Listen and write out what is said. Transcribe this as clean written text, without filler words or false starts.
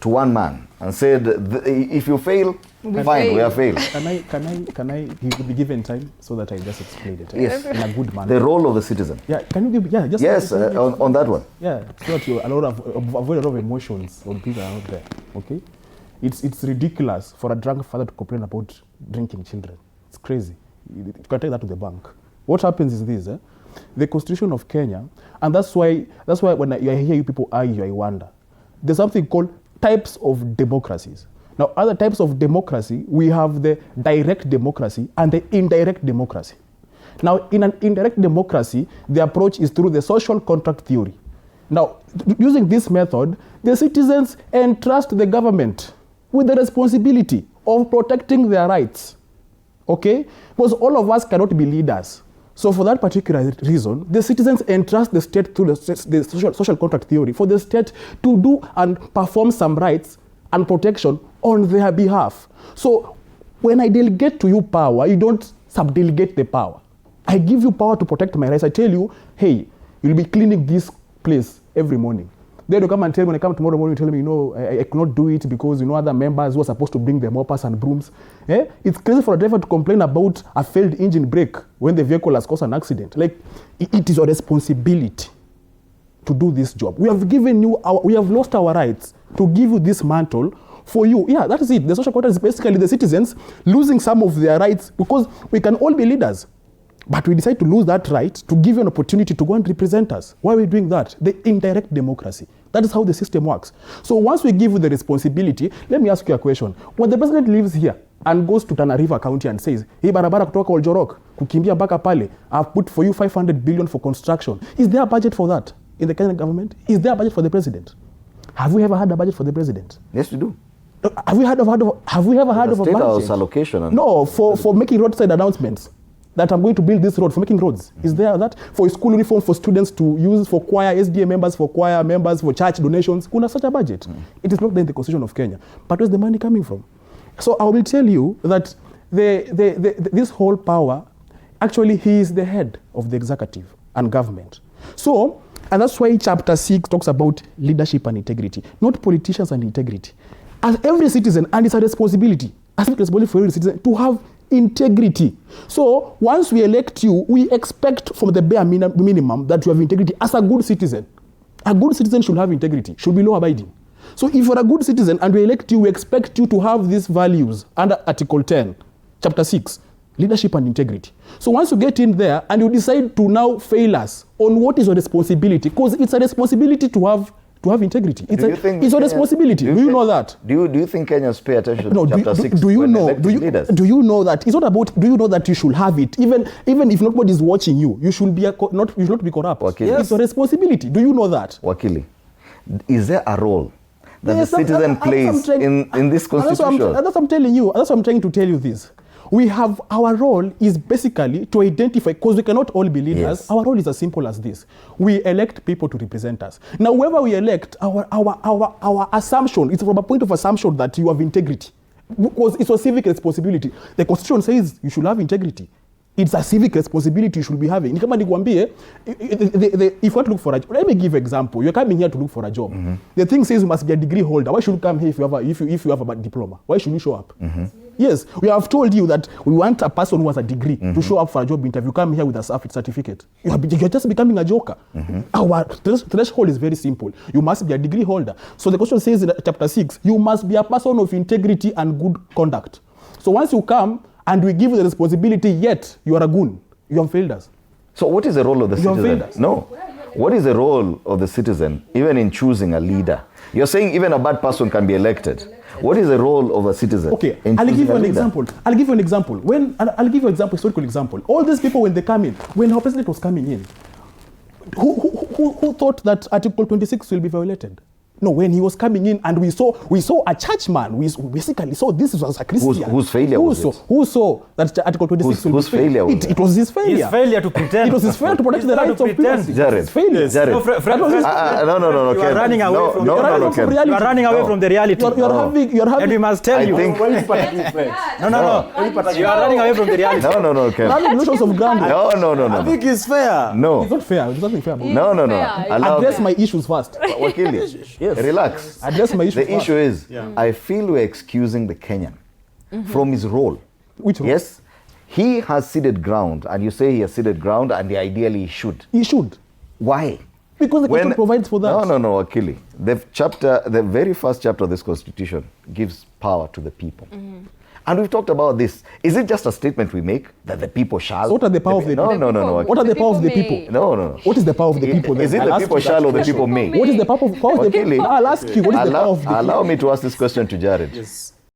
to one man and said, if you fail, fine, we have failed. Can I be given time so that I just explain it? Yes. In a good manner. The role of the citizen. Yeah, can you give, just yes, on that one. Yeah, so that you avoid a lot of emotions when people are out there, okay? It's ridiculous for a drunk father to complain about drinking children. It's crazy. You can take that to the bank. What happens is this, the Constitution of Kenya, and that's why when I hear you people argue, I wonder. There's something called types of democracies. Now, other types of democracy, we have the direct democracy and the indirect democracy. Now, in an indirect democracy, the approach is through the social contract theory. Now, using this method, the citizens entrust the government with the responsibility of protecting their rights. Okay? Because all of us cannot be leaders. So for that particular reason, the citizens entrust the state through the social contract theory for the state to do and perform some rights and protection on their behalf. So when I delegate to you power, you don't subdelegate the power. I give you power to protect my rights. I tell you, hey, you'll be cleaning this place every morning. Then you come and tell me, when I come tomorrow morning, you tell me, I cannot do it because, other members who are supposed to bring the moppers and brooms. It's crazy for a driver to complain about a failed engine brake when the vehicle has caused an accident. Like, it is your responsibility to do this job. We have given you, we have lost our rights to give you this mantle for you. Yeah, that is it. The social contract is basically the citizens losing some of their rights because we can all be leaders. But we decide to lose that right to give you an opportunity to go and represent us. Why are we doing that? The indirect democracy. That is how the system works. So once we give you the responsibility, let me ask you a question. When the president lives here and goes to Tana River County and says, hey, barabara kutoka Oljorok, kukimbia mpaka pale, I've put for you 500 billion for construction. Is there a budget for that in the Kenyan government? Is there a budget for the president? Have we ever had a budget for the president? Yes, we do. Have we ever heard of a budget? State House allocation. No, for making roadside announcements. That I'm going to build this road, for making roads. Is there that? For school uniform for students to use, for choir, SDA members, for choir members, for church donations. Kuna such a budget. It is not there in the Constitution of Kenya. But where's the money coming from? So I will tell you that this whole power, actually he is the head of the executive and government. So, and that's why chapter 6 talks about leadership and integrity, not politicians and integrity. As every citizen, and it's a responsibility, as a responsibility for every citizen to have integrity. So once we elect you, we expect from the bare minimum that you have integrity as a good citizen. A good citizen should have integrity, should be law-abiding. So if you're a good citizen and we elect you, we expect you to have these values under Article 10, Chapter 6, leadership and integrity. So once you get in there and you decide to now fail us on what is your responsibility, because it's a responsibility to have integrity. It's a responsibility. Do you know that? Do you think Kenyans pay attention to Chapter 6? Do you know that? It's not about, do you know that you should have it? Even if nobody is watching you, you should not be corrupt. Wakili. It's a responsibility. Do you know that? Wakili, is there a role that the citizen plays in this constitution? That's what I'm telling you. That's what I'm trying to tell you this. Our role is basically to identify, because we cannot all be leaders. Yes. Our role is as simple as this. We elect people to represent us. Now, whoever we elect, our assumption, it's from a point of assumption that you have integrity. Because it's a civic responsibility. The Constitution says you should have integrity. It's a civic responsibility you should be having. If you want to look for a job, let me give an example. You're coming here to look for a job. Mm-hmm. The thing says you must be a degree holder. Why should you come here if you have a diploma? Why should you show up? Mm-hmm. Yes, we have told you that we want a person who has a degree to show up for a job interview. Come here with a certificate. You're just becoming a joker. Mm-hmm. Our threshold is very simple. You must be a degree holder. So the question says in Chapter 6, you must be a person of integrity and good conduct. So once you come, and we give you the responsibility, yet you are a goon. You have failed us. So what is the role of the citizen? No. What is the role of the citizen, even in choosing a leader? You're saying even a bad person can be elected. What is the role of a citizen? Okay, I'll give you an example. I'll give you an example. Historical example. All these people, when they come in, when our president was coming in, who thought that Article 26 will be violated? No, when he was coming in and we saw a churchman, we basically saw this was a Christian. Whose failure was it? Who saw that Article 26 will be failure was it was his failure. His failure to pretend. It was his failure to protect the rights of people. His failure. No, you are running away from the reality. You're having, and we must tell you. You are running away from the reality. No, Ken. Notions of ground. No. I think it's fair. No. It's not fair. There's nothing fair about it. No. Address my issues first. Wakili. Relax. Address my issue. The issue is, I feel we're excusing the Kenyan from his role. Which role? Yes, he has ceded ground, and you say he has ceded ground, and ideally he should. He should. Why? Because the Constitution provides for that. No, Akili. The very first chapter of this Constitution gives power to the people. And we've talked about this. Is it just a statement we make that the people shall? So what are the power of the people? No. What are the power of the people? No. What is the power of the people? Is it the people shall or the people may? What is the power of the people? I'll ask you, what is the power of the people? Allow me to ask this question to Jared. Yes.